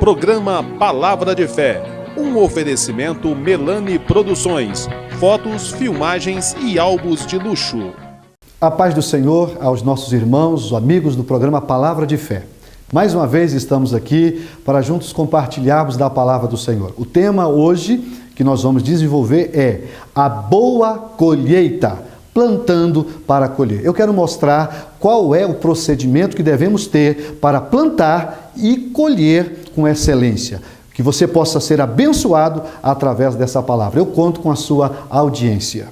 Programa Palavra de Fé, um oferecimento Melani Produções, fotos, filmagens e álbuns de luxo. A paz do Senhor aos nossos irmãos, amigos do programa Palavra de Fé. Mais uma vez estamos aqui para juntos compartilharmos da Palavra do Senhor. O tema hoje que nós vamos desenvolver é a boa colheita, plantando para colher. Eu quero mostrar qual é o procedimento que devemos ter para plantar e colher com excelência. Que você possa ser abençoado através dessa palavra. Eu conto com a sua audiência.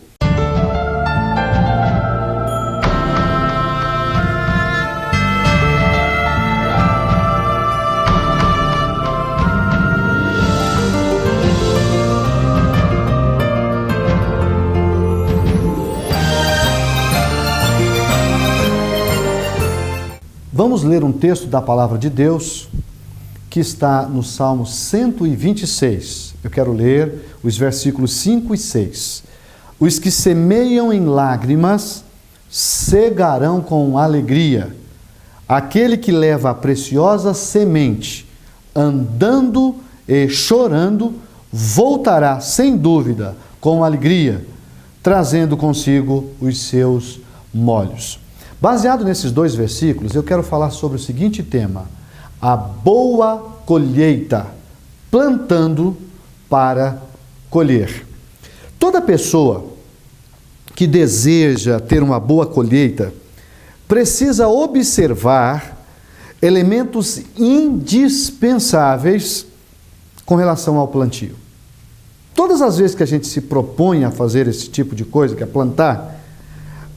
Vamos ler um texto da Palavra de Deus que está no Salmo 126. Eu quero ler os versículos 5 e 6. Os que semeiam em lágrimas cegarão com alegria. Aquele que leva a preciosa semente, andando e chorando, voltará sem dúvida com alegria, trazendo consigo os seus molhos. Baseado nesses dois versículos, eu quero falar sobre o seguinte tema: a boa colheita, plantando para colher. Toda pessoa que deseja ter uma boa colheita precisa observar elementos indispensáveis com relação ao plantio. Todas as vezes que a gente se propõe a fazer esse tipo de coisa, que é plantar,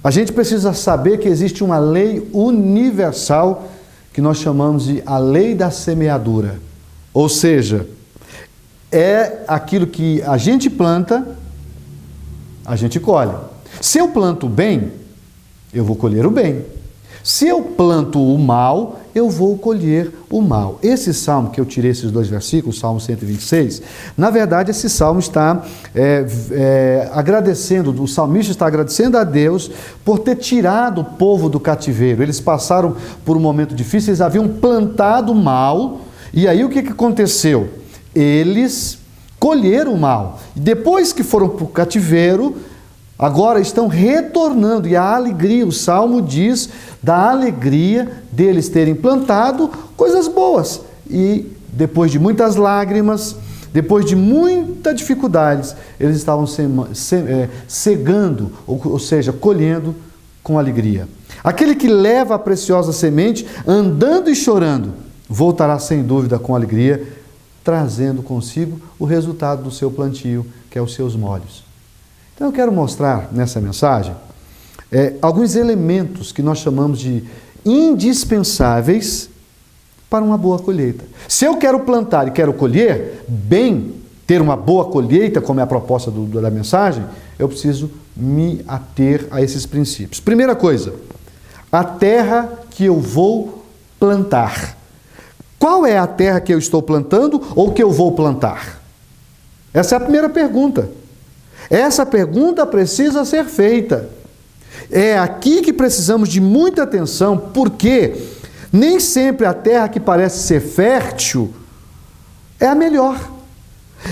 a gente precisa saber que existe uma lei universal que nós chamamos de a lei da semeadura. Ou seja, é aquilo que a gente planta, a gente colhe. Se eu planto o bem, eu vou colher o bem. Se eu planto o mal, eu vou colher o mal. Esse salmo que eu tirei, esses dois versículos, Salmo 126, na verdade esse salmo está agradecendo, o salmista está agradecendo a Deus por ter tirado o povo do cativeiro. Eles passaram por um momento difícil, eles haviam plantado mal, e aí o que aconteceu? Eles colheram o mal. E depois que foram para o cativeiro, agora estão retornando, e a alegria, o Salmo diz da alegria deles terem plantado coisas boas. E depois de muitas lágrimas, depois de muitas dificuldades, eles estavam cegando, ou seja, colhendo com alegria. Aquele que leva a preciosa semente, andando e chorando, voltará sem dúvida com alegria, trazendo consigo o resultado do seu plantio, que é os seus molhos. Então eu quero mostrar nessa mensagem alguns elementos que nós chamamos de indispensáveis para uma boa colheita. Se eu quero plantar e quero colher bem, ter uma boa colheita, como é a proposta da mensagem, eu preciso me ater a esses princípios. Primeira coisa, a terra que eu vou plantar. Qual é a terra que eu estou plantando ou que eu vou plantar? Essa é a primeira pergunta. Essa pergunta precisa ser feita. É aqui que precisamos de muita atenção, porque nem sempre a terra que parece ser fértil é a melhor.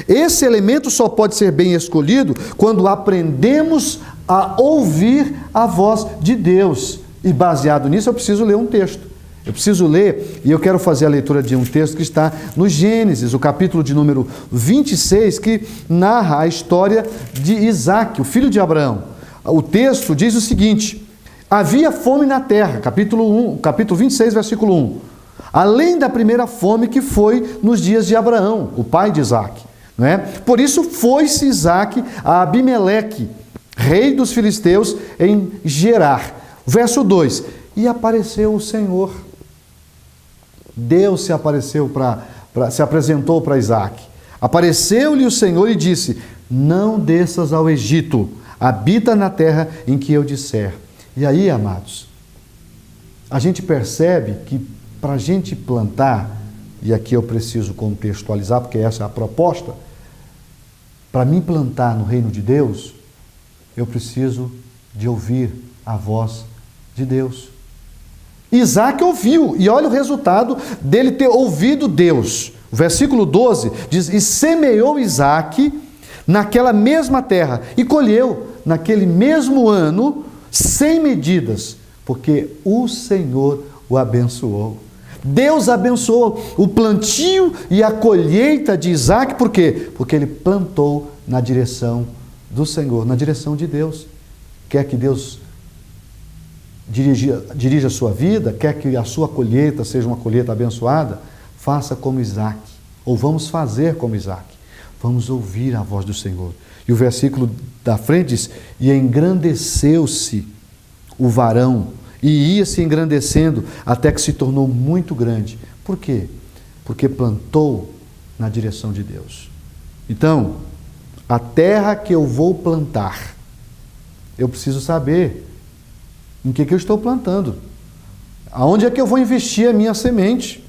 Esse elemento só pode ser bem escolhido quando aprendemos a ouvir a voz de Deus. E baseado nisso, eu preciso ler um texto. Eu preciso ler, e eu quero fazer a leitura de um texto que está no Gênesis, o capítulo de número 26, que narra a história de Isaac, o filho de Abraão. O texto diz o seguinte: havia fome na terra, capítulo 26, versículo 1. Além da primeira fome que foi nos dias de Abraão, o pai de Isaac. Não é? Por isso foi-se Isaac a Abimeleque, rei dos filisteus, em Gerar. Verso 2. E apareceu o Senhor. Deus se apresentou para Isaac. Apareceu-lhe o Senhor e disse: não desças ao Egito, habita na terra em que eu disser. E aí, amados, a gente percebe que para a gente plantar, e aqui eu preciso contextualizar, porque essa é a proposta, para mim plantar no reino de Deus, eu preciso de ouvir a voz de Deus. Isaac ouviu, e olha o resultado dele ter ouvido Deus. O versículo 12 diz: e semeou Isaque naquela mesma terra, e colheu naquele mesmo ano, sem medidas, porque o Senhor o abençoou. Deus abençoou o plantio e a colheita de Isaque, por quê? Porque ele plantou na direção do Senhor, na direção de Deus. Quer que Deus dirija a sua vida, quer que a sua colheita seja uma colheita abençoada, faça como Isaque, ou vamos fazer como Isaque, vamos ouvir a voz do Senhor. E o versículo da frente diz: e engrandeceu-se o varão, e ia se engrandecendo até que se tornou muito grande. Por quê? Porque plantou na direção de Deus. Então, a terra que eu vou plantar, eu preciso saber em que eu estou plantando. Aonde é que eu vou investir a minha semente?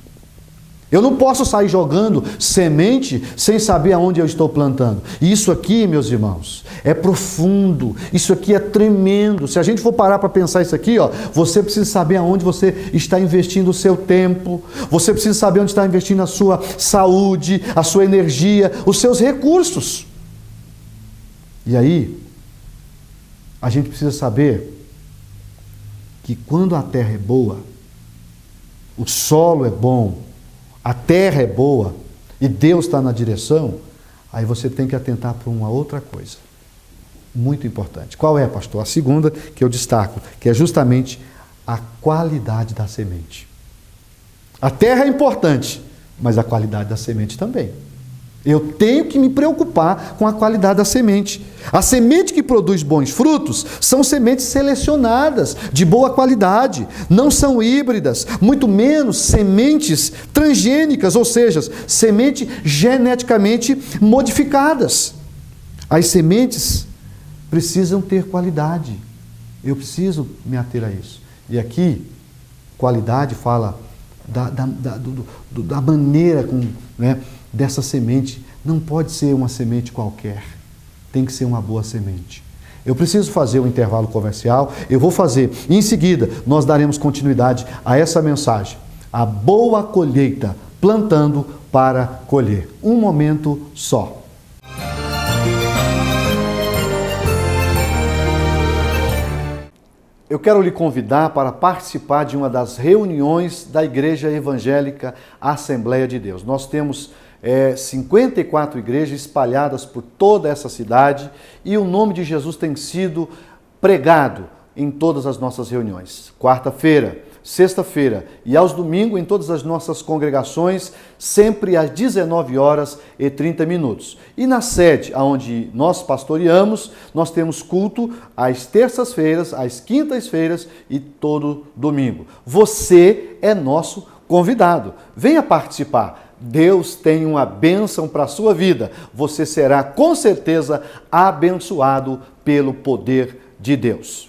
Eu não posso sair jogando semente sem saber aonde eu estou plantando. E isso aqui, meus irmãos, é profundo. Isso aqui é tremendo. Se a gente for parar para pensar isso aqui, você precisa saber aonde você está investindo o seu tempo. Você precisa saber onde está investindo a sua saúde, a sua energia, os seus recursos. E aí, a gente precisa saber que quando a terra é boa, o solo é bom, a terra é boa e Deus está na direção, aí você tem que atentar para uma outra coisa muito importante. Qual é, pastor? A segunda que eu destaco, que é justamente a qualidade da semente. A terra é importante, mas a qualidade da semente também. Eu tenho que me preocupar com a qualidade da semente. A semente que produz bons frutos são sementes selecionadas, de boa qualidade, não são híbridas, muito menos sementes transgênicas, ou seja, sementes geneticamente modificadas. As sementes precisam ter qualidade. Eu preciso me ater a isso. E aqui, qualidade fala da maneira como, dessa semente. Não pode ser uma semente qualquer, tem que ser uma boa semente. Eu preciso fazer um intervalo comercial, eu vou fazer, e em seguida nós daremos continuidade a essa mensagem: a boa colheita, plantando para colher. Um momento só. Eu quero lhe convidar para participar de uma das reuniões da Igreja Evangélica Assembleia de Deus. Nós temos 54 igrejas espalhadas por toda essa cidade e o nome de Jesus tem sido pregado em todas as nossas reuniões. Quarta-feira, sexta-feira e aos domingos em todas as nossas congregações, sempre às 19h30. E na sede, onde nós pastoreamos, nós temos culto às terças-feiras, às quintas-feiras e todo domingo. Você é nosso convidado. Venha participar. Deus tem uma bênção para a sua vida. Você será com certeza abençoado pelo poder de Deus.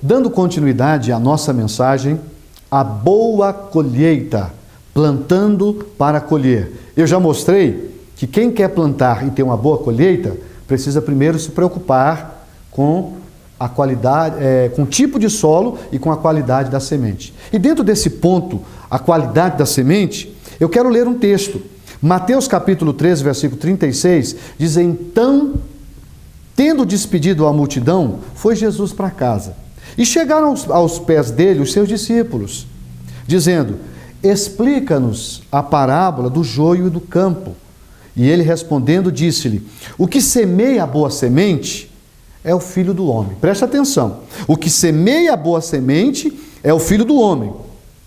Dando continuidade à nossa mensagem, a boa colheita, plantando para colher. Eu já mostrei que quem quer plantar e ter uma boa colheita, precisa primeiro se preocupar com a qualidade, com o tipo de solo e com a qualidade da semente. E dentro desse ponto, a qualidade da semente, eu quero ler um texto. Mateus capítulo 13, versículo 36, diz: então, tendo despedido a multidão, foi Jesus para casa. E chegaram aos pés dele os seus discípulos. dizendo: explica-nos a parábola do joio e do campo. E ele respondendo disse-lhe: o que semeia a boa semente é o filho do homem. Preste atenção. O que semeia a boa semente é o filho do homem.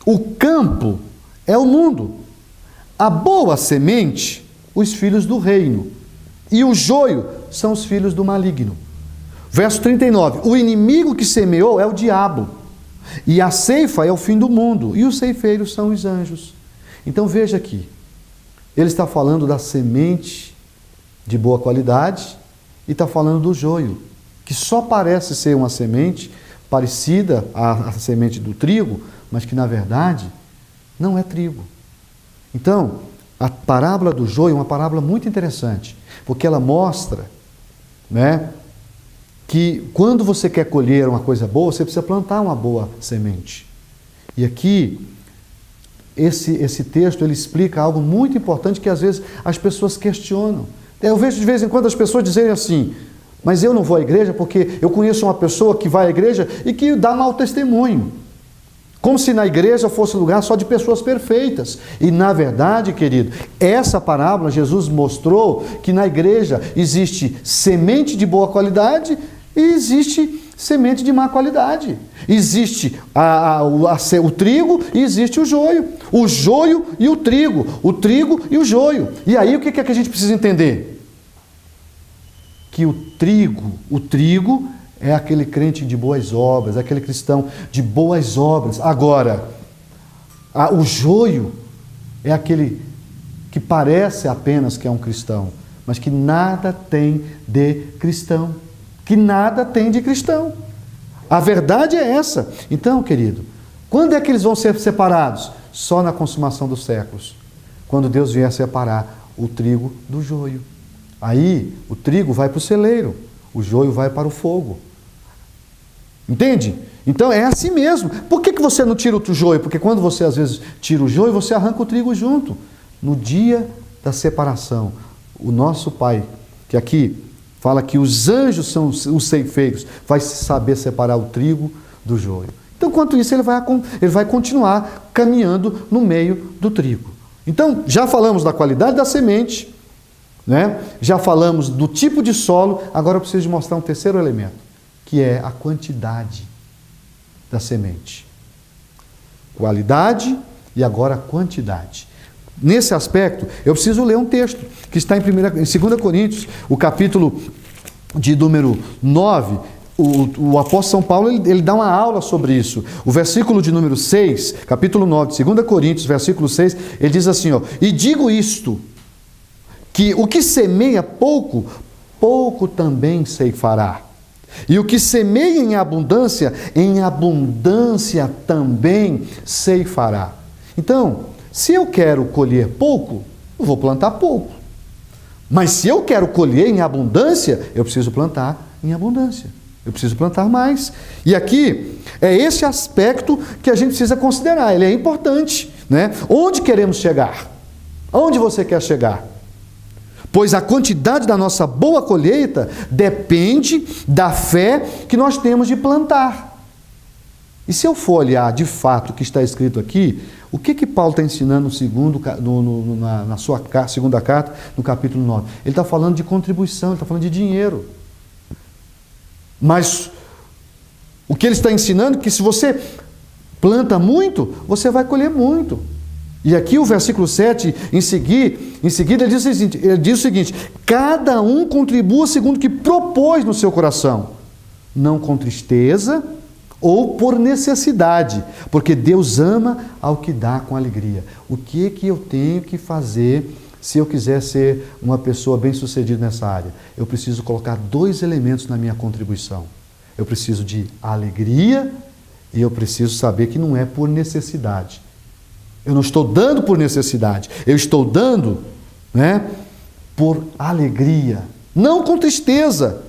O campo é o mundo. A boa semente, os filhos do reino. E o joio são os filhos do maligno. Verso 39. O inimigo que semeou é o diabo. E a ceifa é o fim do mundo. E os ceifeiros são os anjos. Então veja aqui. Ele está falando da semente de boa qualidade e está falando do joio, que só parece ser uma semente parecida à semente do trigo, mas que na verdade não é trigo. Então, a parábola do joio é uma parábola muito interessante, porque ela mostra, né, que quando você quer colher uma coisa boa, você precisa plantar uma boa semente. E aqui, esse texto, ele explica algo muito importante que às vezes as pessoas questionam. Eu vejo de vez em quando as pessoas dizerem assim: mas eu não vou à igreja porque eu conheço uma pessoa que vai à igreja e que dá mau testemunho. Como se na igreja fosse lugar só de pessoas perfeitas. E na verdade, querido, essa parábola Jesus mostrou que na igreja existe semente de boa qualidade e existe semente de má qualidade. Existe o trigo e existe o joio. O joio e o trigo e o joio. E aí o que é que a gente precisa entender? Que o trigo é aquele crente de boas obras, aquele cristão de boas obras. Agora, o joio é aquele que parece apenas que é um cristão, mas que nada tem de cristão. Que nada tem de cristão. A verdade é essa. Então, querido, quando é que eles vão ser separados? Só na consumação dos séculos. Quando Deus vier separar o trigo do joio. Aí, o trigo vai para o celeiro, o joio vai para o fogo. Entende? Então é assim mesmo. Por que você não tira o joio? Porque quando você às vezes tira o joio, você arranca o trigo junto. No dia da separação, o nosso Pai, que aqui fala que os anjos são os ceifeiros, vai saber separar o trigo do joio. Então, enquanto isso, ele vai continuar caminhando no meio do trigo. Então, já falamos da qualidade da semente, né? Já falamos do tipo de solo, agora eu preciso mostrar um terceiro elemento, que é a quantidade da semente. Qualidade e agora a quantidade. Nesse aspecto, eu preciso ler um texto que está em 2 Coríntios, o capítulo de número 9. O apóstolo São Paulo ele dá uma aula sobre isso. O versículo de número 6, capítulo 9 de 2 Coríntios, versículo 6, ele diz assim: e digo isto, que o que semeia pouco, pouco também ceifará. E o que semeia em abundância também ceifará. Então, se eu quero colher pouco, eu vou plantar pouco. Mas se eu quero colher em abundância, eu preciso plantar em abundância. Eu preciso plantar mais. E aqui é esse aspecto que a gente precisa considerar. Ele é importante, né? Onde queremos chegar? Aonde você quer chegar? Pois a quantidade da nossa boa colheita depende da fé que nós temos de plantar. E se eu for olhar de fato o que está escrito aqui, o que Paulo está ensinando na sua segunda carta, no capítulo 9? Ele está falando de contribuição, ele está falando de dinheiro. Mas o que ele está ensinando é que se você planta muito, você vai colher muito. E aqui o versículo 7, em seguida ele diz o seguinte: cada um contribua segundo o que propôs no seu coração, não com tristeza ou por necessidade, porque Deus ama ao que dá com alegria. O que eu tenho que fazer se eu quiser ser uma pessoa bem-sucedida nessa área? Eu preciso colocar 2 elementos na minha contribuição. Eu preciso de alegria e eu preciso saber que não é por necessidade. Eu não estou dando por necessidade, eu estou dando, né, por alegria, não com tristeza,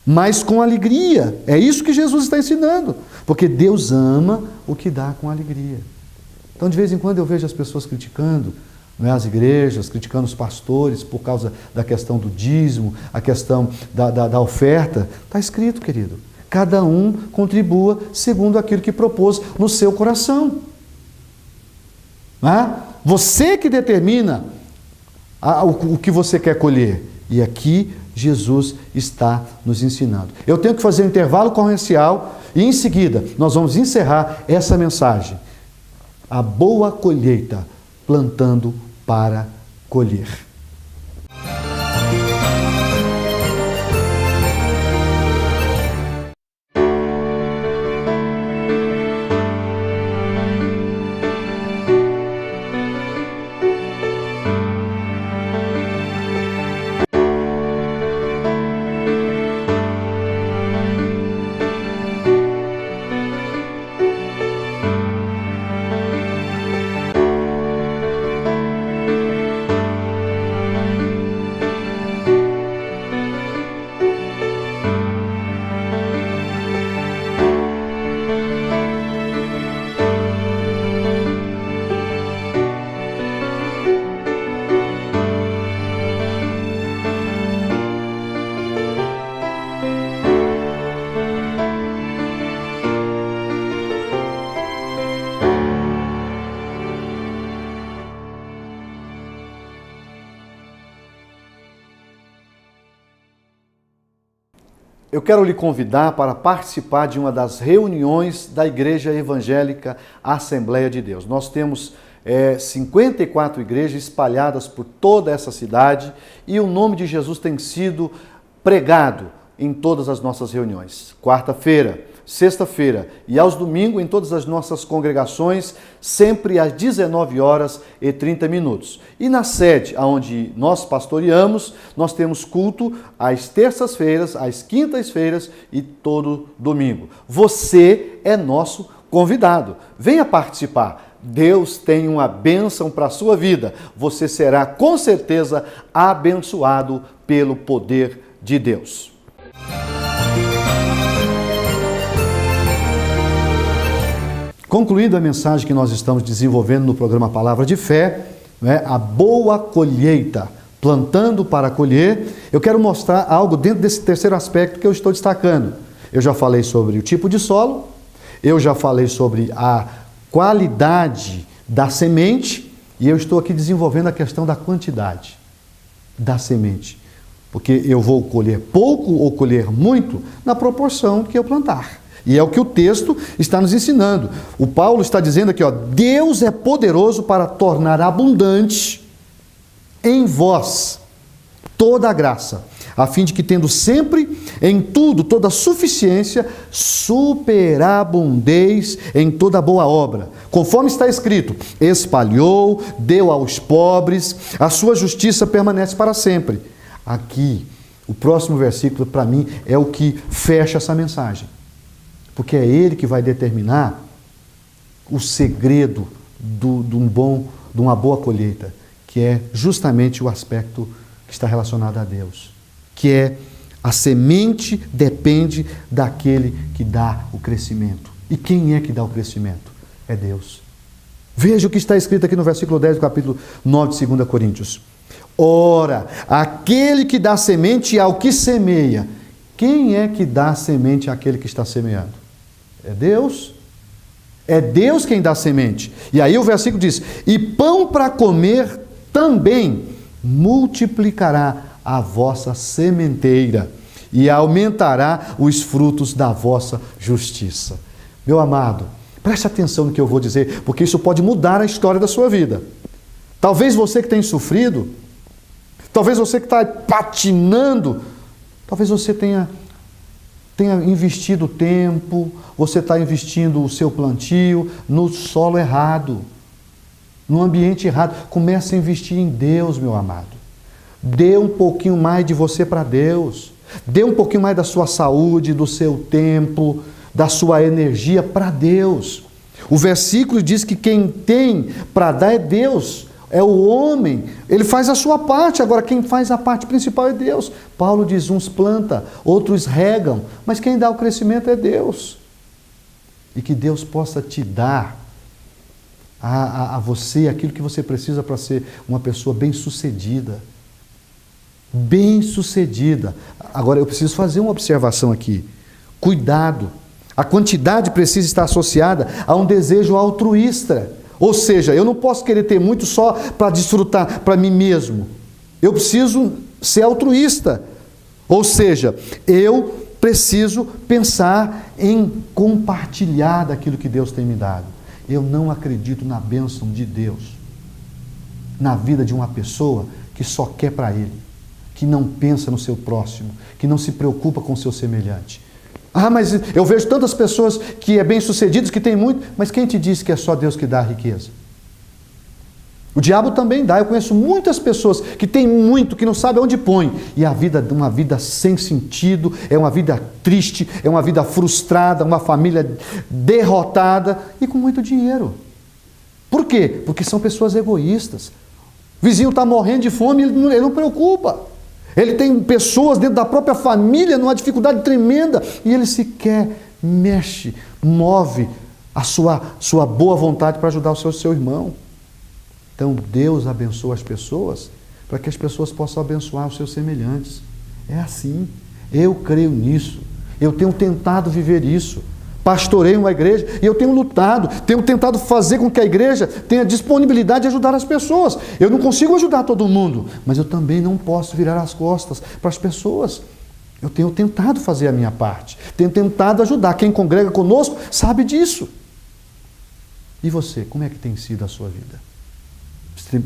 mas com alegria. É isso que Jesus está ensinando, porque Deus ama o que dá com alegria. Então, de vez em quando eu vejo as pessoas criticando, né, as igrejas, criticando os pastores por causa da questão do dízimo, a questão da oferta. Está escrito, querido, cada um contribua segundo aquilo que propôs no seu coração. né? Você que determina o que você quer colher. E aqui Jesus está nos ensinando. Eu tenho que fazer um intervalo comercial e em seguida nós vamos encerrar essa mensagem. A boa colheita, plantando para colher. Eu quero lhe convidar para participar de uma das reuniões da Igreja Evangélica Assembleia de Deus. Nós temos 54 igrejas espalhadas por toda essa cidade e o nome de Jesus tem sido pregado em todas as nossas reuniões. Quarta-feira, sexta-feira e aos domingos em todas as nossas congregações, sempre às 19h30. E na sede, onde nós pastoreamos, nós temos culto às terças-feiras, às quintas-feiras e todo domingo. Você é nosso convidado. Venha participar. Deus tem uma bênção para a sua vida. Você será com certeza abençoado pelo poder de Deus. Concluindo a mensagem que nós estamos desenvolvendo no programa Palavra de Fé, a boa colheita, plantando para colher, eu quero mostrar algo dentro desse terceiro aspecto que eu estou destacando. Eu já falei sobre o tipo de solo, eu já falei sobre a qualidade da semente e eu estou aqui desenvolvendo a questão da quantidade da semente. Porque eu vou colher pouco ou colher muito na proporção que eu plantar. E é o que o texto está nos ensinando. O Paulo está dizendo aqui, Deus é poderoso para tornar abundante em vós toda a graça, a fim de que, tendo sempre em tudo toda suficiência, superabundeis em toda boa obra. Conforme está escrito, espalhou, deu aos pobres, a sua justiça permanece para sempre. Aqui, o próximo versículo, para mim, é o que fecha essa mensagem. Porque é Ele que vai determinar o segredo de uma boa colheita, que é justamente o aspecto que está relacionado a Deus, que é a semente depende daquele que dá o crescimento. E quem é que dá o crescimento? É Deus. Veja o que está escrito aqui no versículo 10 do capítulo 9 de 2 Coríntios. Ora, aquele que dá semente ao que semeia. Quem é que dá semente àquele que está semeando? É Deus. É Deus quem dá semente. E aí o versículo diz, e pão para comer também multiplicará a vossa sementeira e aumentará os frutos da vossa justiça. Meu amado, preste atenção no que eu vou dizer, porque isso pode mudar a história da sua vida. Talvez você que tem sofrido, talvez você que está patinando, talvez você tenha investido tempo, você está investindo o seu plantio no solo errado, no ambiente errado. Comece a investir em Deus, meu amado. Dê um pouquinho mais de você para Deus. Dê um pouquinho mais da sua saúde, do seu tempo, da sua energia para Deus. O versículo diz que quem tem para dar é Deus. É o homem, ele faz a sua parte, agora quem faz a parte principal é Deus. Paulo diz, uns planta, outros regam, mas quem dá o crescimento é Deus. E que Deus possa te dar a você aquilo que você precisa para ser uma pessoa bem-sucedida. Bem-sucedida. Agora eu preciso fazer uma observação aqui. Cuidado, a quantidade precisa estar associada a um desejo altruísta. Ou seja, eu não posso querer ter muito só para desfrutar para mim mesmo. Eu preciso ser altruísta. Ou seja, eu preciso pensar em compartilhar daquilo que Deus tem me dado. Eu não acredito na bênção de Deus na vida de uma pessoa que só quer para ele, que não pensa no seu próximo, que não se preocupa com o seu semelhante. Ah, mas eu vejo tantas pessoas que é bem-sucedidas, que tem muito, mas quem te disse que é só Deus que dá a riqueza? O diabo também dá. Eu conheço muitas pessoas que têm muito, que não sabem onde põe. E a vida é uma vida sem sentido, é uma vida triste, é uma vida frustrada, uma família derrotada e com muito dinheiro. Por quê? Porque são pessoas egoístas. O vizinho está morrendo de fome, ele não preocupa. Ele tem pessoas dentro da própria família numa dificuldade tremenda e ele sequer mexe, move a sua boa vontade para ajudar o seu irmão. Então Deus abençoa as pessoas para que as pessoas possam abençoar os seus semelhantes. É assim. Eu creio nisso. Eu tenho tentado viver isso. Pastorei uma igreja e eu tenho lutado, tenho tentado fazer com que a igreja tenha disponibilidade de ajudar as pessoas. Eu não consigo ajudar todo mundo, mas eu também não posso virar as costas para as pessoas. Eu tenho tentado fazer a minha parte, tenho tentado ajudar. Quem congrega conosco sabe disso. E você, como é que tem sido a sua vida?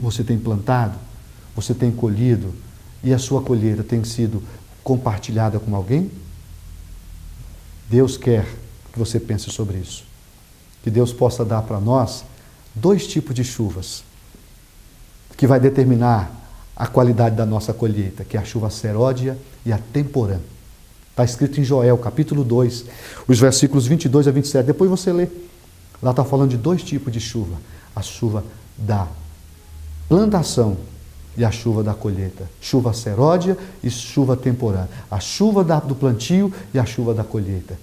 Você tem plantado? Você tem colhido? E a sua colheita tem sido compartilhada com alguém? Deus quer que você pense sobre isso. Que Deus possa dar para nós 2 tipos de chuvas que vai determinar a qualidade da nossa colheita, que é a chuva seródia e a temporã. Está escrito em Joel, capítulo 2, os versículos 22 a 27. Depois você lê. Lá está falando de 2 tipos de chuva. A chuva da plantação e a chuva da colheita. Chuva seródia e chuva temporã. A chuva do plantio e a chuva da colheita.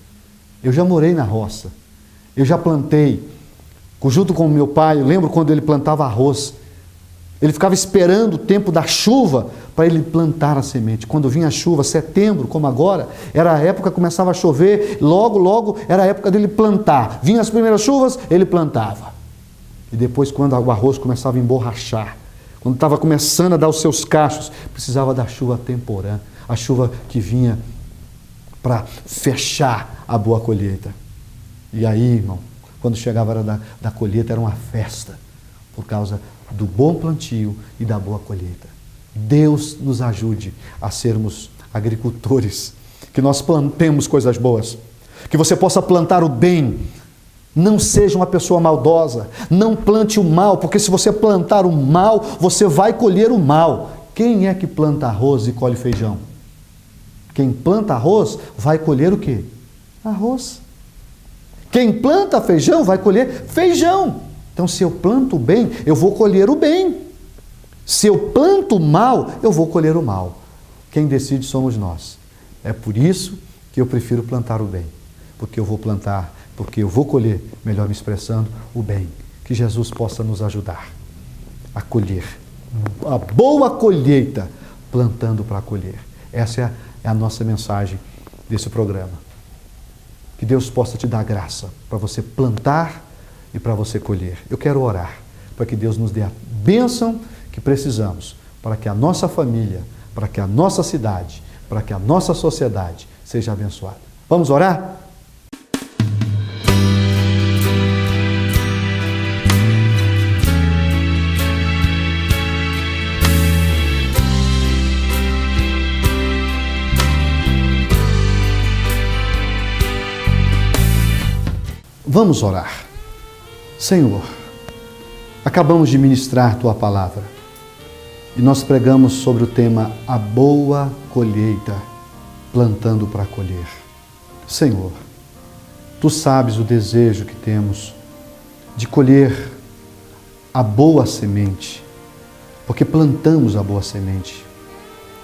Eu já morei na roça, eu já plantei, junto com o meu pai. Eu lembro quando ele plantava arroz, ele ficava esperando o tempo da chuva para ele plantar a semente. Quando vinha a chuva, setembro, como agora, era a época que começava a chover, logo era a época dele plantar. Vinha as primeiras chuvas, ele plantava. E depois, quando o arroz começava a emborrachar, quando estava começando a dar os seus cachos, precisava da chuva temporã, a chuva que vinha para fechar a boa colheita. E aí, irmão, quando chegava a hora da colheita, era uma festa, por causa do bom plantio e da boa colheita. Deus nos ajude a sermos agricultores, que nós plantemos coisas boas, que você possa plantar o bem. Não seja uma pessoa maldosa, não plante o mal, porque se você plantar o mal, você vai colher o mal. Quem é que planta arroz e colhe feijão? Quem planta arroz vai colher o quê? Arroz. Quem planta feijão vai colher feijão. Então, se eu planto o bem, eu vou colher o bem. Se eu planto o mal, eu vou colher o mal. Quem decide somos nós. É por isso que eu prefiro plantar o bem. Porque eu vou colher, melhor me expressando, o bem. Que Jesus possa nos ajudar a colher. A boa colheita, plantando para colher. Essa é a nossa mensagem desse programa. Que Deus possa te dar graça para você plantar e para você colher. Eu quero orar para que Deus nos dê a bênção que precisamos para que a nossa família, para que a nossa cidade, para que a nossa sociedade seja abençoada. Vamos orar? Vamos orar. Senhor, acabamos de ministrar Tua palavra e nós pregamos sobre o tema a boa colheita, plantando para colher. Senhor, Tu sabes o desejo que temos de colher a boa semente, porque plantamos a boa semente.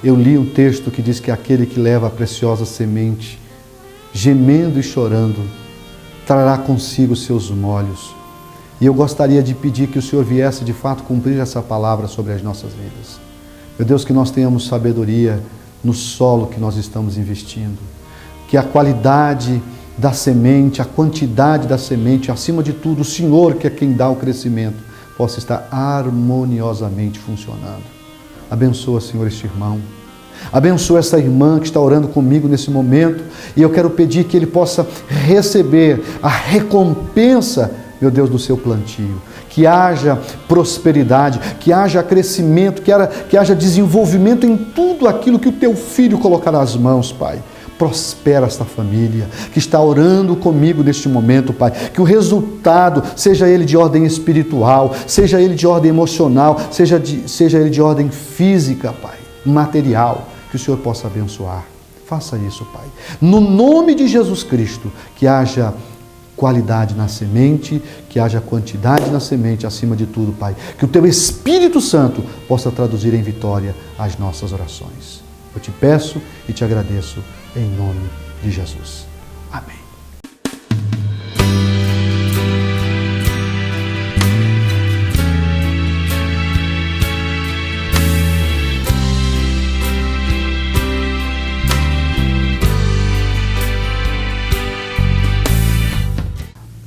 Eu li um texto que diz que aquele que leva a preciosa semente, gemendo e chorando, trará consigo seus molhos. E eu gostaria de pedir que o Senhor viesse de fato cumprir essa palavra sobre as nossas vidas. Meu Deus, que nós tenhamos sabedoria no solo que nós estamos investindo. Que a qualidade da semente, a quantidade da semente, acima de tudo, o Senhor que é quem dá o crescimento, possa estar harmoniosamente funcionando. Abençoa, Senhor, este irmão. Abençoa essa irmã que está orando comigo nesse momento, e eu quero pedir que ele possa receber a recompensa, meu Deus, do seu plantio. Que haja prosperidade, que haja crescimento, que haja desenvolvimento em tudo aquilo que o teu filho colocar nas mãos, Pai. Prospera esta família que está orando comigo neste momento, Pai. Que o resultado, seja ele de ordem espiritual, seja ele de ordem emocional, seja ele de ordem física, Pai, material, que o Senhor possa abençoar. Faça isso, Pai. No nome de Jesus Cristo, que haja qualidade na semente, que haja quantidade na semente, acima de tudo, Pai. Que o Teu Espírito Santo possa traduzir em vitória as nossas orações. Eu te peço e te agradeço em nome de Jesus. Amém.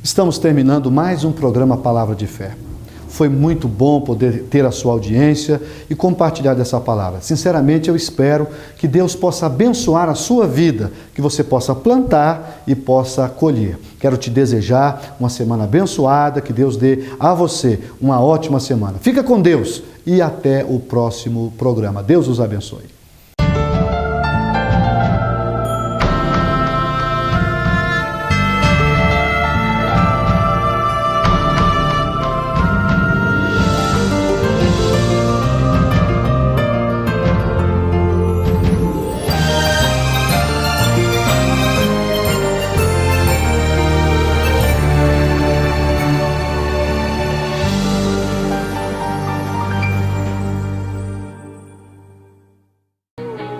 Estamos terminando mais um programa Palavra de Fé. Foi muito bom poder ter a sua audiência e compartilhar dessa palavra. Sinceramente, eu espero que Deus possa abençoar a sua vida, que você possa plantar e possa colher. Quero te desejar uma semana abençoada, que Deus dê a você uma ótima semana. Fica com Deus e até o próximo programa. Deus os abençoe.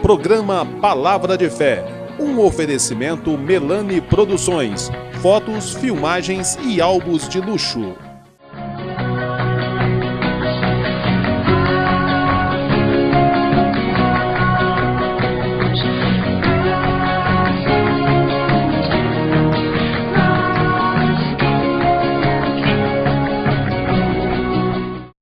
Programa Palavra de Fé, um oferecimento Melani Produções, fotos, filmagens e álbuns de luxo.